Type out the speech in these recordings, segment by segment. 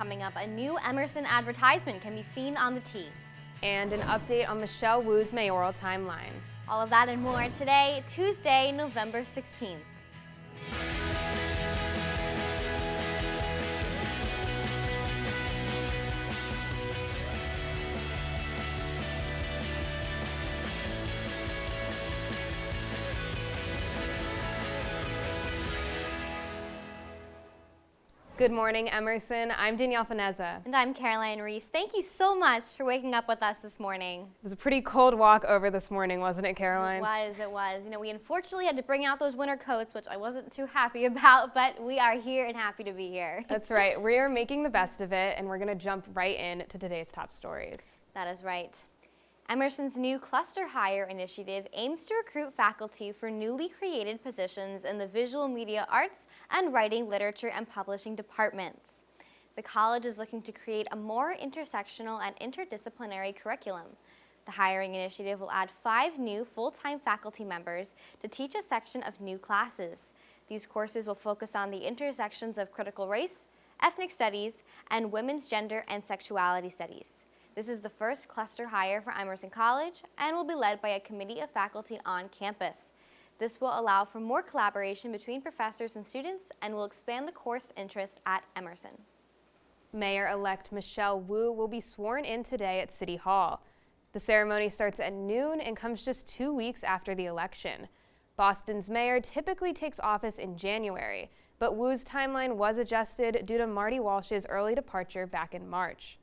Coming up, a new Emerson advertisement can be seen on the T. And an update on Michelle Wu's mayoral timeline. All of that and more today, Tuesday, November 16th. Good morning, Emerson. I'm Danielle Fineza. And I'm Reese. Thank you so much for waking up with us this morning. It was a pretty cold walk over this morning, wasn't it, Caroline? It was. You know, we unfortunately had to bring out those winter coats, which I wasn't too happy about, but we are here and happy to be here. That's right. We are making the best of it, and we're going to jump right in to today's top stories. That is right. Emerson's new Cluster Hire initiative aims to recruit faculty for newly created positions in the visual media arts and writing, literature, and publishing departments. The college is looking to create a more intersectional and interdisciplinary curriculum. The hiring initiative will add 5 new full-time faculty members to teach a section of new classes. These courses will focus on the intersections of critical race, ethnic studies, and women's gender and sexuality studies. This is the first cluster hire for Emerson College and will be led by a committee of faculty on campus. This will allow for more collaboration between professors and students and will expand the course interest at Emerson. Mayor-elect Michelle Wu will be sworn in today at City Hall. The ceremony starts at noon and comes just 2 weeks after the election. Boston's mayor typically takes office in January, but Wu's timeline was adjusted due to Marty Walsh's early departure back in March.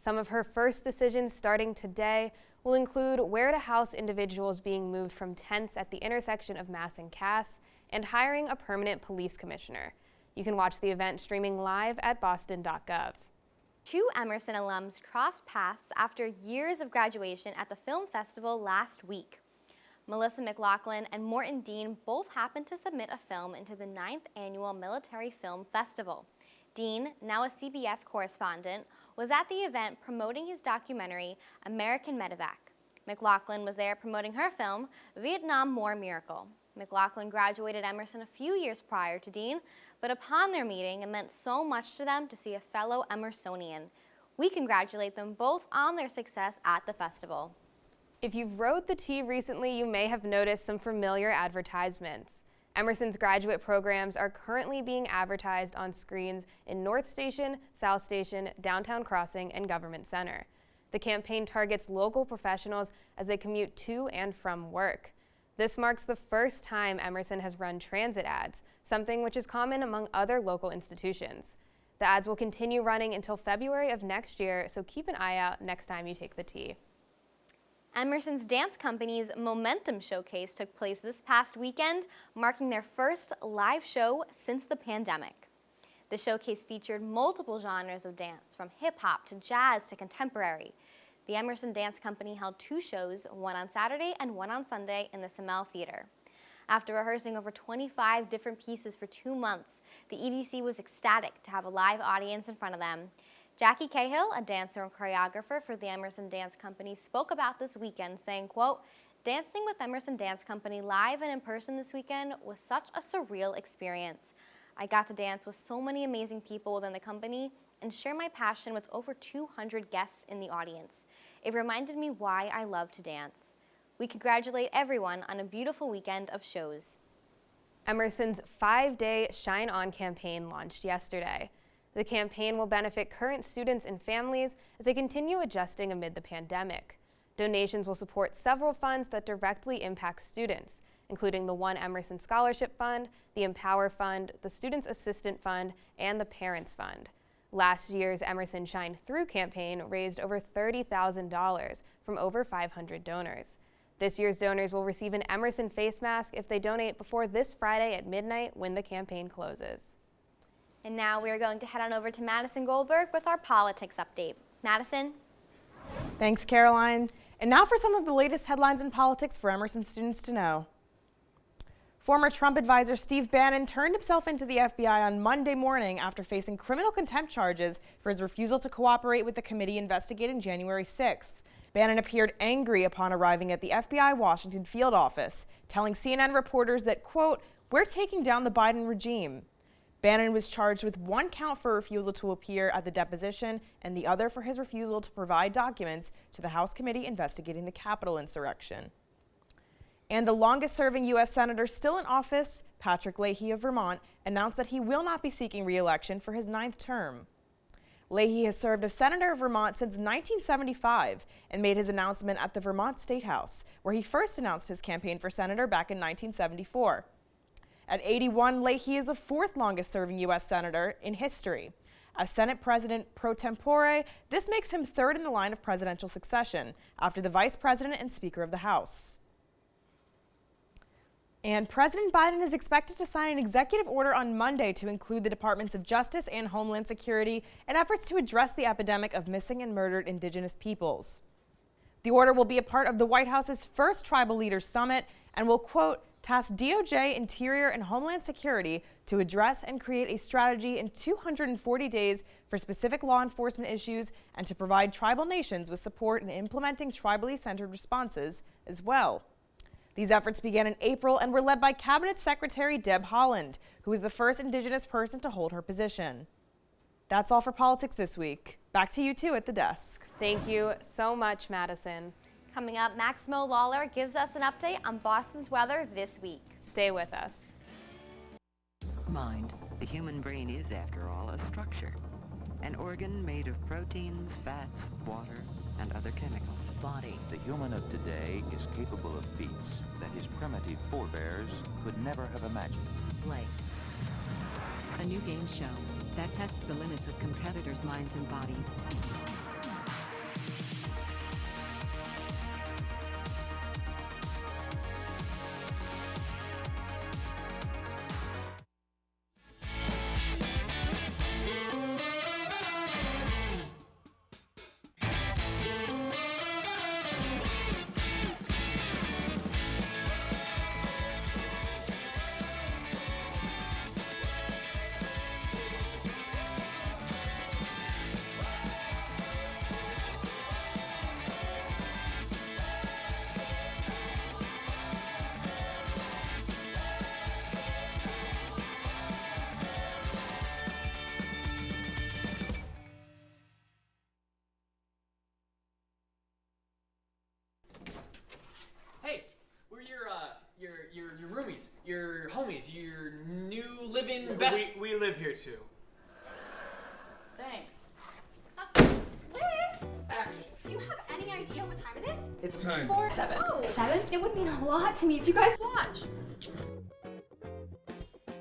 Some of her first decisions starting today will include where to house individuals being moved from tents at the intersection of Mass and Cass and hiring a permanent police commissioner. You can watch the event streaming live at boston.gov. 2 Emerson alums crossed paths after years of graduation at the film festival last week. Melissa McLaughlin and Morton Dean both happened to submit a film into the 9th Annual Military Film Festival. Dean, now a CBS correspondent, was at the event promoting his documentary, American Medevac. McLaughlin was there promoting her film, Vietnam War Miracle. McLaughlin graduated Emerson a few years prior to Dean, but upon their meeting, it meant so much to them to see a fellow Emersonian. We congratulate them both on their success at the festival. If you've rode the T recently, you may have noticed some familiar advertisements. Emerson's graduate programs are currently being advertised on screens in North Station, South Station, Downtown Crossing, and Government Center. The campaign targets local professionals as they commute to and from work. This marks the first time Emerson has run transit ads, something which is common among other local institutions. The ads will continue running until February of next year, so keep an eye out next time you take the T. Emerson's dance company's Momentum Showcase took place this past weekend, marking their first live show since the pandemic. The showcase featured multiple genres of dance, from hip-hop to jazz to contemporary. The Emerson Dance Company held 2 shows, one on Saturday and one on Sunday in the Semel Theater. After rehearsing over 25 different pieces for 2 months, the EDC was ecstatic to have a live audience in front of them. Jackie Cahill, a dancer and choreographer for the Emerson Dance Company, spoke about this weekend, saying, quote, "Dancing with Emerson Dance Company live and in person this weekend was such a surreal experience. I got to dance with so many amazing people within the company and share my passion with over 200 guests in the audience. It reminded me why I love to dance. We congratulate everyone on a beautiful weekend of shows." Emerson's 5-day Shine On campaign launched yesterday. The campaign will benefit current students and families as they continue adjusting amid the pandemic. Donations will support several funds that directly impact students, including the One Emerson Scholarship Fund, the Empower Fund, the Students Assistant Fund, and the Parents Fund. Last year's Emerson Shine Through campaign raised over $30,000 from over 500 donors. This year's donors will receive an Emerson face mask if they donate before this Friday at midnight when the campaign closes. And now we are going to head on over to Madison Goldberg with our politics update. Madison? Thanks, Caroline. And now for some of the latest headlines in politics for Emerson students to know. Former Trump advisor Steve Bannon turned himself into the FBI on Monday morning after facing criminal contempt charges for his refusal to cooperate with the committee investigating January 6th. Bannon appeared angry upon arriving at the FBI Washington field office, telling CNN reporters that, quote, "We're taking down the Biden regime." Bannon was charged with one count for refusal to appear at the deposition and the other for his refusal to provide documents to the House committee investigating the Capitol insurrection. And the longest-serving U.S. senator still in office, Patrick Leahy of Vermont, announced that he will not be seeking re-election for his 9th term. Leahy has served as senator of Vermont since 1975 and made his announcement at the Vermont State House, where he first announced his campaign for senator back in 1974. At 81, Leahy is the 4th longest-serving U.S. senator in history. As Senate President pro tempore, this makes him 3rd in the line of presidential succession, after the Vice President and Speaker of the House. And President Biden is expected to sign an executive order on Monday to include the Departments of Justice and Homeland Security in efforts to address the epidemic of missing and murdered Indigenous peoples. The order will be a part of the White House's first Tribal Leaders Summit and will, quote, task DOJ, Interior, and Homeland Security to address and create a strategy in 240 days for specific law enforcement issues and to provide tribal nations with support in implementing tribally centered responses as well. These efforts began in April and were led by Cabinet Secretary Deb Haaland, who is the first Indigenous person to hold her position. That's all for politics this week. Back to you two at the desk. Thank you so much, Madison. Coming up, Maximo Lawlor gives us an update on Boston's weather this week. Stay with us. Mind. The human brain is, after all, a structure. An organ made of proteins, fats, water, and other chemicals. Body. The human of today is capable of feats that his primitive forebears could never have imagined. Play. A new game show that tests the limits of competitors' minds and bodies. Your roomies, your homies, your new living best. We live here too. Thanks. Action. Do you have any idea what time it is? It's time. 7. Oh. 7? It would mean a lot to me if you guys watch.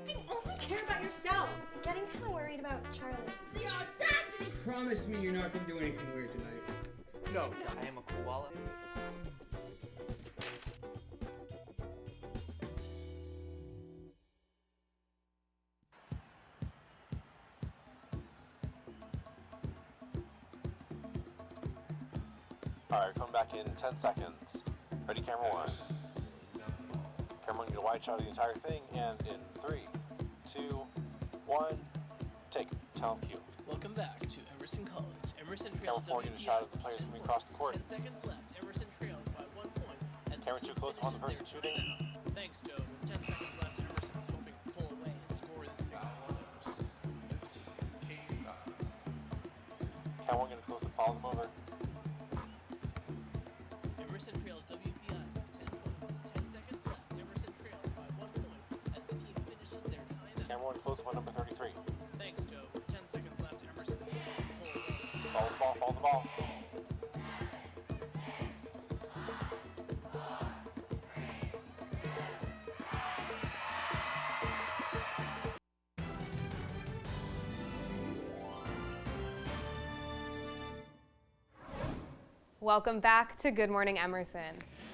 You only care about yourself. I'm getting kind of worried about Charlie. The audacity! Promise me you're not gonna do anything weird tonight. No, I am a koala. Alright, come back in 10 seconds. Ready, camera 1. Camera 1, get a wide shot of the entire thing, and in 3, 2, 1, take it. Tell them cue. Welcome back to Emerson College. Emerson Camera trails 4, get a shot of the players coming across the court. 10 seconds left. Emerson trails by 1 point. As Camera the 2, team close up on the person finishes their shooting. timeout. Thanks, Joe. With 10 seconds left, Emerson is hoping to pull away and score this game. Camera 1, get a close up, follow them over. Emerson trails WPI 10 points. 10 seconds left. Emerson trails by 1 point as the team finishes their timeout. Camera 1, close up on number 33. Thanks, Joe. With 10 seconds left, Emerson is hoping to pull away. Follow the ball, follow the ball. Welcome back to Good Morning Emerson.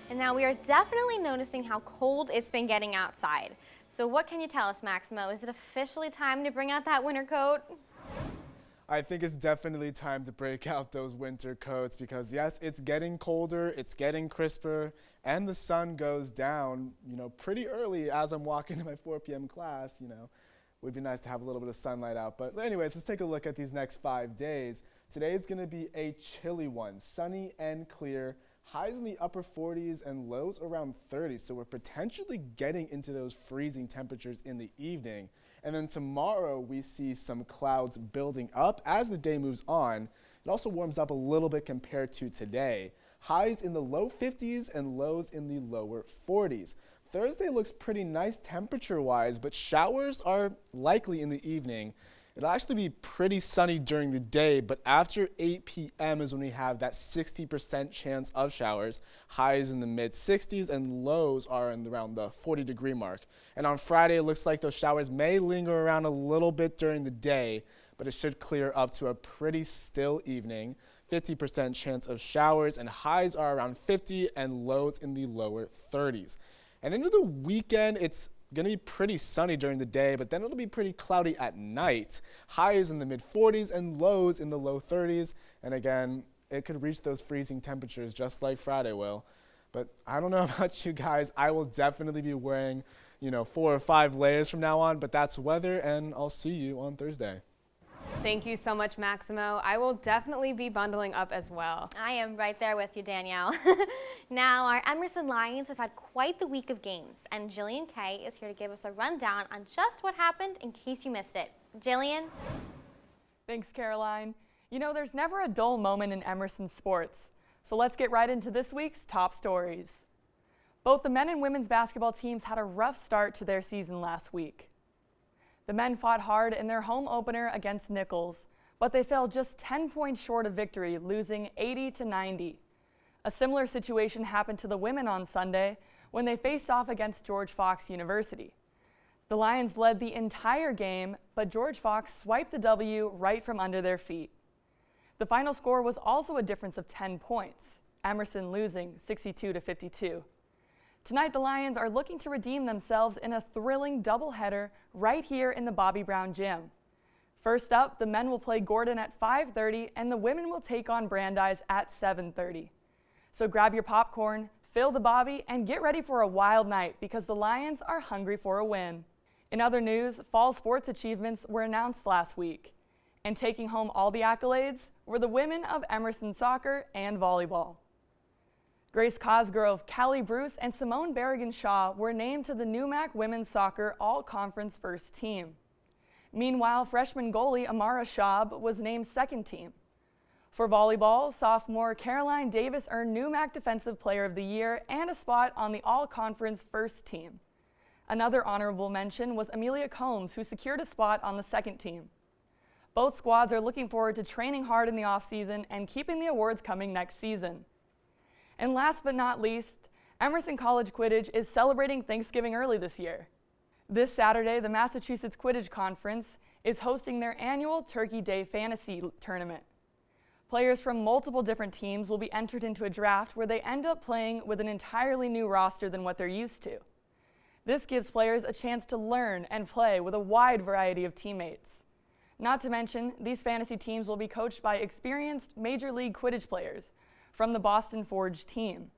And now we are definitely noticing how cold it's been getting outside. So what can you tell us, Maximo? Is it officially time to bring out that winter coat? I think it's definitely time to break out those winter coats because yes, it's getting colder, it's getting crisper, and the sun goes down, pretty early as I'm walking to my 4 p.m. class, Would be nice to have a little bit of sunlight out. But anyways, let's take a look at these next 5 days. Today is going to be a chilly one, sunny and clear, highs in the upper 40s and lows around 30. So we're potentially getting into those freezing temperatures in the evening. And then tomorrow we see some clouds building up as the day moves on. It also warms up a little bit compared to today. Highs in the low 50s and lows in the lower 40s. Thursday looks pretty nice temperature-wise, but showers are likely in the evening. It'll actually be pretty sunny during the day, but after 8 p.m. is when we have that 60% chance of showers. Highs in the mid-60s and lows are in around the 40-degree mark. And on Friday, it looks like those showers may linger around a little bit during the day, but it should clear up to a pretty still evening. 50% chance of showers, and highs are around 50 and lows in the lower 30s. And into the weekend, it's going to be pretty sunny during the day, but then it'll be pretty cloudy at night. Highs in the mid-40s and lows in the low 30s. And again, it could reach those freezing temperatures just like Friday will. But I don't know about you guys. I will definitely be wearing, 4 or 5 layers from now on, but that's weather, and I'll see you on Thursday. Thank you so much, Maximo. I will definitely be bundling up as well. I am right there with you, Danielle. Now, our Emerson Lions have had quite the week of games, and Jillian Kay is here to give us a rundown on just what happened in case you missed it. Jillian? Thanks, Caroline. There's never a dull moment in Emerson sports, so let's get right into this week's top stories. Both the men and women's basketball teams had a rough start to their season last week. The men fought hard in their home opener against Nichols, but they fell just 10 points short of victory, losing 80-90. A similar situation happened to the women on Sunday when they faced off against George Fox University. The Lions led the entire game, but George Fox swiped the W right from under their feet. The final score was also a difference of 10 points, Emerson losing 62-52. Tonight, the Lions are looking to redeem themselves in a thrilling doubleheader right here in the Bobby Brown Gym. First up, the men will play Gordon at 5:30 and the women will take on Brandeis at 7:30. So grab your popcorn, fill the Bobby, and get ready for a wild night because the Lions are hungry for a win. In other news, fall sports achievements were announced last week, and taking home all the accolades were the women of Emerson soccer and volleyball. Grace Cosgrove, Callie Bruce, and Simone Berrigan-Shaw were named to the NUMAC Women's Soccer All-Conference First Team. Meanwhile, freshman goalie Amara Schaub was named Second Team. For volleyball, sophomore Caroline Davis earned NUMAC Defensive Player of the Year and a spot on the All-Conference First Team. Another honorable mention was Amelia Combs, who secured a spot on the Second Team. Both squads are looking forward to training hard in the offseason and keeping the awards coming next season. And last but not least, Emerson College Quidditch is celebrating Thanksgiving early this year. This Saturday, the Massachusetts Quidditch Conference is hosting their annual Turkey Day Fantasy Tournament. Players from multiple different teams will be entered into a draft where they end up playing with an entirely new roster than what they're used to. This gives players a chance to learn and play with a wide variety of teammates. Not to mention, these fantasy teams will be coached by experienced Major League Quidditch players from the Boston Forge team.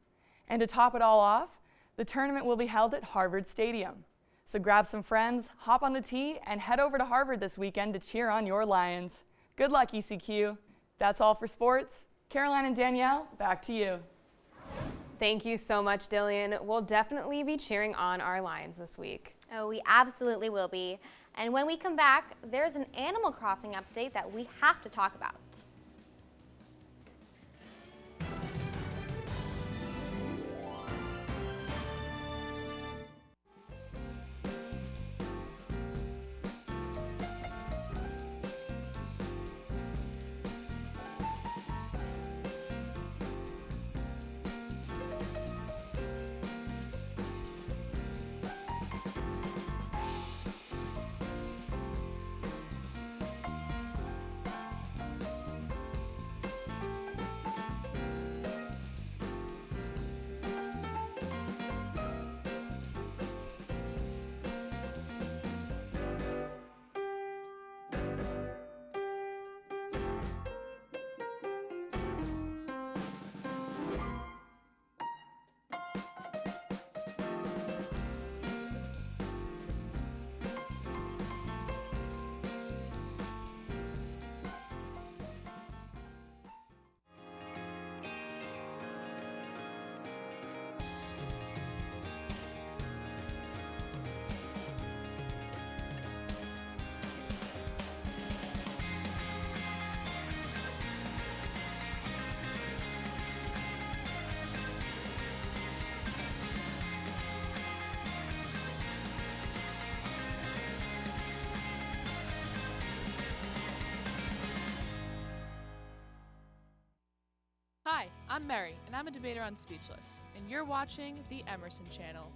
And to top it all off, the tournament will be held at Harvard Stadium. So grab some friends, hop on the tee, and head over to Harvard this weekend to cheer on your Lions. Good luck, ECQ. That's all for sports. Caroline and Danielle, back to you. Thank you so much, Jillian. We'll definitely be cheering on our Lions this week. Oh, we absolutely will be. And when we come back, there's an Animal Crossing update that we have to talk about. I'm Mary, and I'm a debater on Speechless, and you're watching the Emerson channel.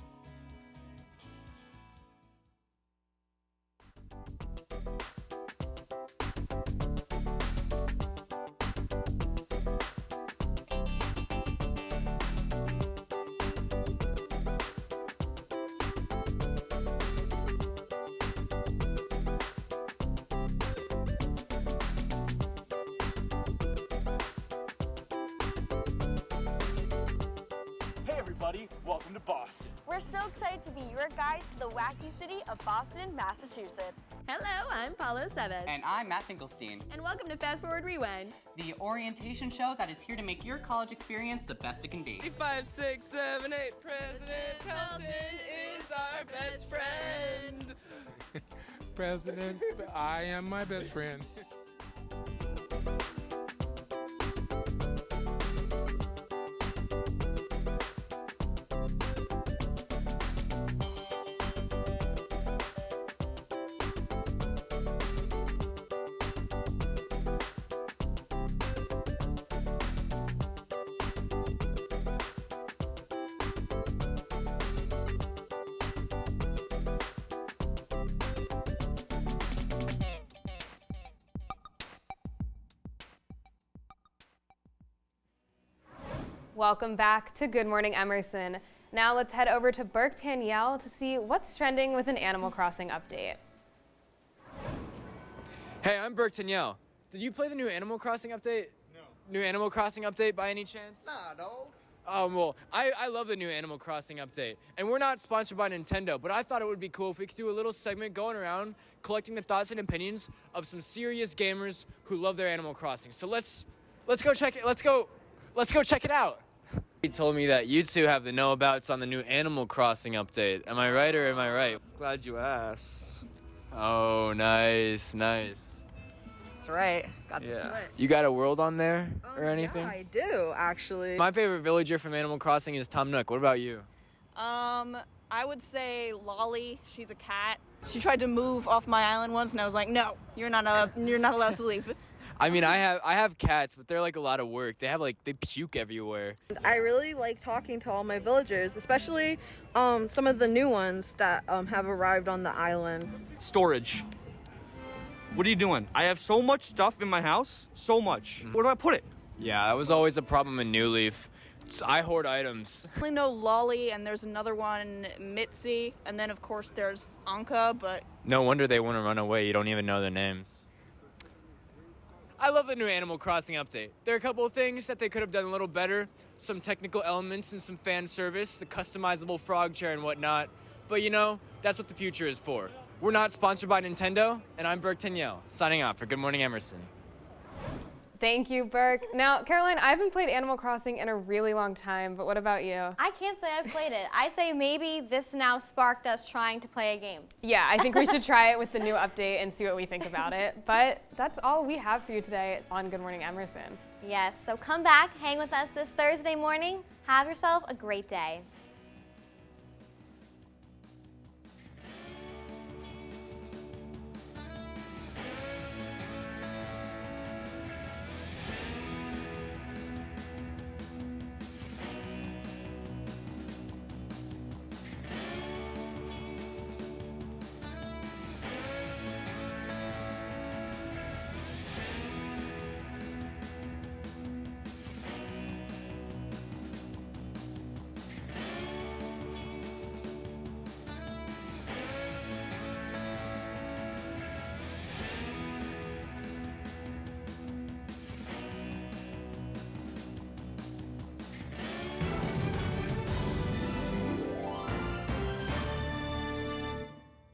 Welcome to Boston. We're so excited to be your guide to the wacky city of Boston, Massachusetts. Hello, I'm Paulo Seves. And I'm Matt Finkelstein. And welcome to Fast Forward Rewind, the orientation show that is here to make your college experience the best it can be. 5, 6, 7, 8, President Pelton is our best friend. President, I am my best friend. Welcome back to Good Morning Emerson. Now let's head over to Berk Tanyel to see what's trending with an Animal Crossing update. Hey, I'm Berk Tanyel. Did you play the new Animal Crossing update? No. New Animal Crossing update by any chance? Nah, dog. Well, I love the new Animal Crossing update. And we're not sponsored by Nintendo, but I thought it would be cool if we could do a little segment going around collecting the thoughts and opinions of some serious gamers who love their Animal Crossing. So let's go check it. Let's go check it out. He told me that you two have the know-abouts on the new Animal Crossing update. Am I right or am I right? Glad you asked. Oh, nice. That's right. Got this right. You got a world on there or anything? Yeah, I do, actually. My favorite villager from Animal Crossing is Tom Nook. What about you? I would say Lolly. She's a cat. She tried to move off my island once, and I was like, no, you're not allowed to leave. I mean, I have cats, but they're like a lot of work. They puke everywhere. I really like talking to all my villagers, especially some of the new ones that have arrived on the island. Storage. What are you doing? I have so much stuff in my house. So much. Where do I put it? Yeah, that was always a problem in New Leaf. I hoard items. I only know Lolly, and there's another one, Mitzi, and then of course there's Anka, but... No wonder they want to run away. You don't even know their names. I love the new Animal Crossing update. There are a couple of things that they could have done a little better. Some technical elements and some fan service, the customizable frog chair and whatnot. But you know, that's what the future is for. We're not sponsored by Nintendo, and I'm Berk Tanyel, signing off for Good Morning Emerson. Thank you, Berk. Now, Caroline, I haven't played Animal Crossing in a really long time, but what about you? I can't say I've played it. I say maybe this now sparked us trying to play a game. Yeah, I think we should try it with the new update and see what we think about it. But that's all we have for you today on Good Morning Emerson. Yes, so come back, hang with us this Thursday morning. Have yourself a great day.